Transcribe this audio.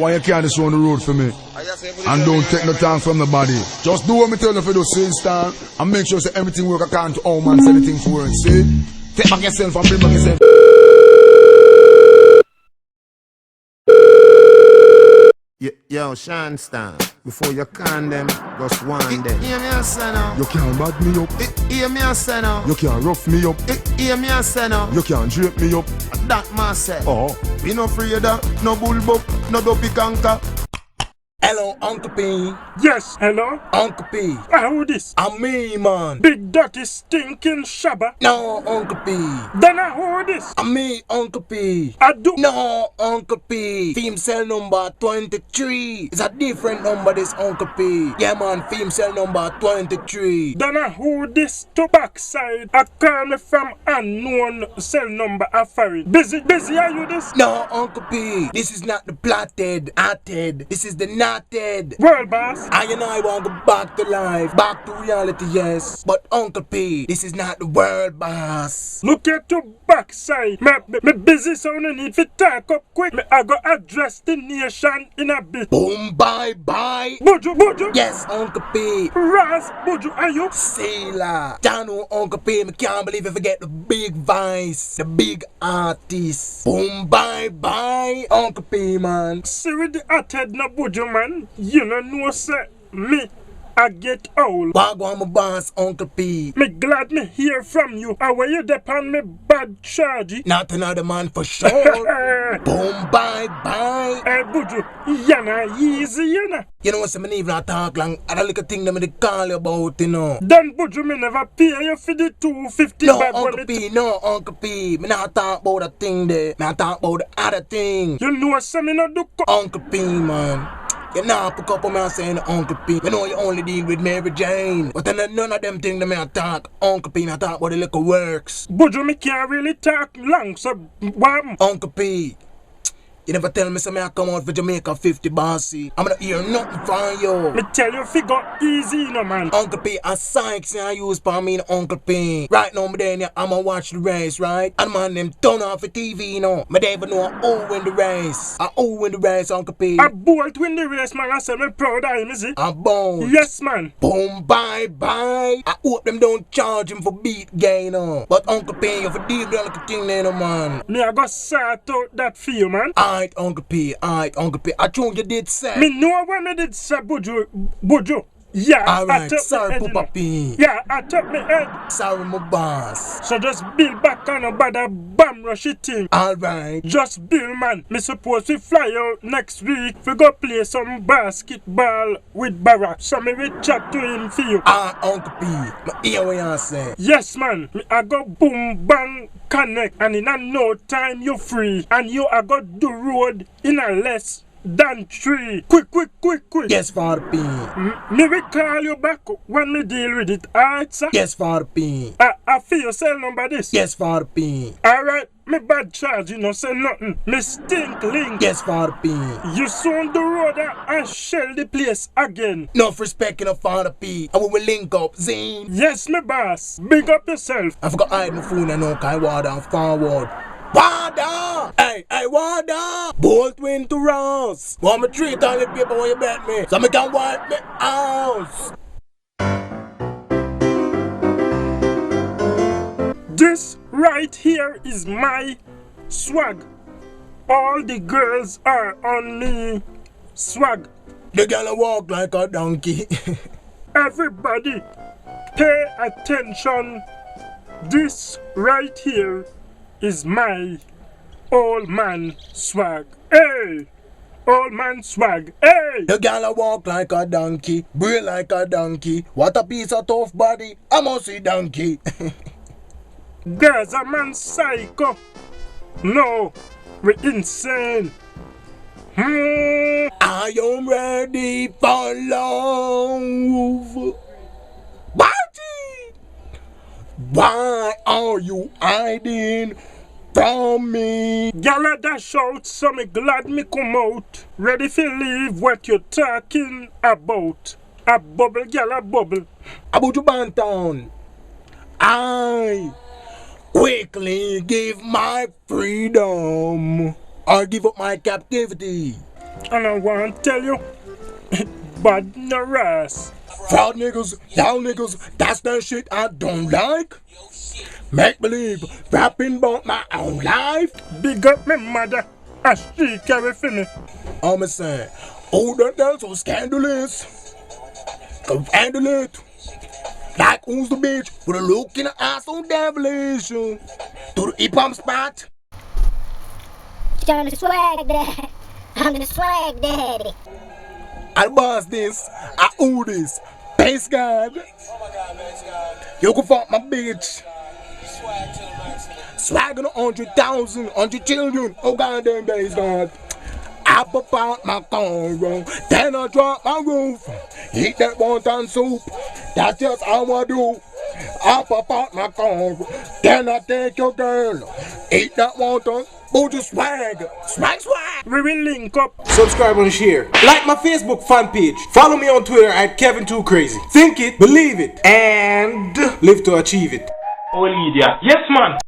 why you carry this on the road for me? And don't take no time from the body. Just do what me tell you for those sales time and make sure that everything work according to how man say anything for it. See? Take back yourself and bring back yourself. Yo, Sean Stan, before you can them, just one them. Hear me a say now. You can't bad me up. Hear me a say now. You can't rough me up. Hear me a say now. You can't drape me up. That man say. Oh. We no afraid of no bullbuck, no dopey conquer. Hello, Uncle P. Yes, hello? Uncle P. Who this? I'm me, man. Big dirty stinking shabba. No, Uncle P. Then who this? I'm me, Uncle P. I do. No, Uncle P. Theme cell number 23. It's a different number, this Uncle P. Yeah, man, theme cell number 23. Then who this to backside? I call me from unknown cell number a foreign. Busy are you this? No, Uncle P. This is not the plotted, atted. This is the not dead. World boss. I and I want to go back to life, back to reality, yes. But Uncle P, this is not the world, boss. Look at your backside. Me busy so I need to talk up quick. I go address the nation in a bit. Boom, bye. Buju. Yes, Uncle P. Raz, Buju, are you? Sailor. Dano, Uncle P, me can't believe I forget the big vice, the big artist. Boom, bye, Uncle P, man. See with the head no Buju, man. You know say me I get old. Wagwan my boss, Uncle P. Me glad me hear from you. How are you depend me bad charge? Not another man for sure. Boom, bye. Hey Buju, yana easy, yana. You know what's me even talk long. I don't like a thing that me call you about, you know. Then Buju me never pay you for the 250 no, bag. No, Uncle P. Me not talk about that thing there. Me not talk about the other thing. You know say me not do Uncle P, man. You know, pick up on me and saying Uncle P. You know you only deal with Mary Jane. But then none of them things that me talk. Uncle P, me talk about the little works. Buju, me can't really talk long, so wham. Uncle P. You never tell me something I come out for Jamaica 50 bossy. I'm gonna hear nothing from you. Me tell you figure easy, no man. Uncle P, a Sykes I use for me Uncle P. Right now, me then I'ma watch the race, right? And man, them turn off the TV, you know. Me never know who win the race. Who win the race, Uncle P. A Bolt win the race, man. I say me proud of him, is it? A Bolt. Yes, man. Boom, bye. I hope them don't charge him for beat gain, you know. But Uncle P, you for deal with like a thing there, no man. Me I go sort out that for you, man. Alright, Uncle P. I told you did say. Me know when me did say Buju. Yeah, alright, sorry, Papa P. Yeah, I took me head. Sorry, my boss. So just build back on about that bam rushy thing. Alright. Just build, man. Me supposed to fly out next week. We go play some basketball with Barack. So me will chat to him for you. Uncle P. Me hear what you say. Yes, man. Me I go boom bang connect. And in a no time you free. And you I go do road in a less than 3. Quick. Yes, Father P. Me will call you back when me deal with it. Alright, sir? Yes, Father P. I feel your cell number this. Yes, Father P. Alright, me bad charge, you know, say nothing. Me stink link. Yes, Father P. You soon the road and shell the place again. Enough respect in a Father P. And we will link up, Zane. Yes, me boss. Big up yourself. I forgot I had my phone and no kind water forward. Wada! Hey, Wada! Bolt win to Ross. Want me treat all the people when you bet me, so me can wipe me house. This right here is my swag. All the girls are on me swag. The girl walk like a donkey. Everybody, pay attention. This right here is my old man swag. Hey! Old man swag. Hey! The girl walk like a donkey, breathe like a donkey. What a piece of tough body. I must see donkey. There's a man psycho. No, we're insane. I am ready for love. Party! Why are you hiding from me? Gala dash out, so me glad me come out. Ready for leave what you're talking about. A bubble, gala bubble. About your Bantown. I quickly give my freedom or give up my captivity. And I want to tell you, bad no ras. Fraud niggas, y'all niggas, that's the shit I don't like. Make believe, rapping about my own life. Big up my mother, as she carry for me. I'm saying, oh, that's so scandalous. Come handle it. Like who's the bitch with a look in the eye so devilish. To the hip hop spot. I'm the swag daddy. I'm the swag daddy. I boss this, I owe this. Base God. You can fuck my bitch. Swag on 100,000, 100 children. Oh goddamn base God. I pop out my corn, then I drop my roof. Eat that wonton soup. That's just how I do. I pop out my corn, then I take your girl. Eat that wonton. Buju swag. Swag swag. We will link up. Subscribe and share. Like my Facebook fan page. Follow me on Twitter at Kevin2Crazy. Think it, believe it, and live to achieve it. Oh, Lydia. Yes, man.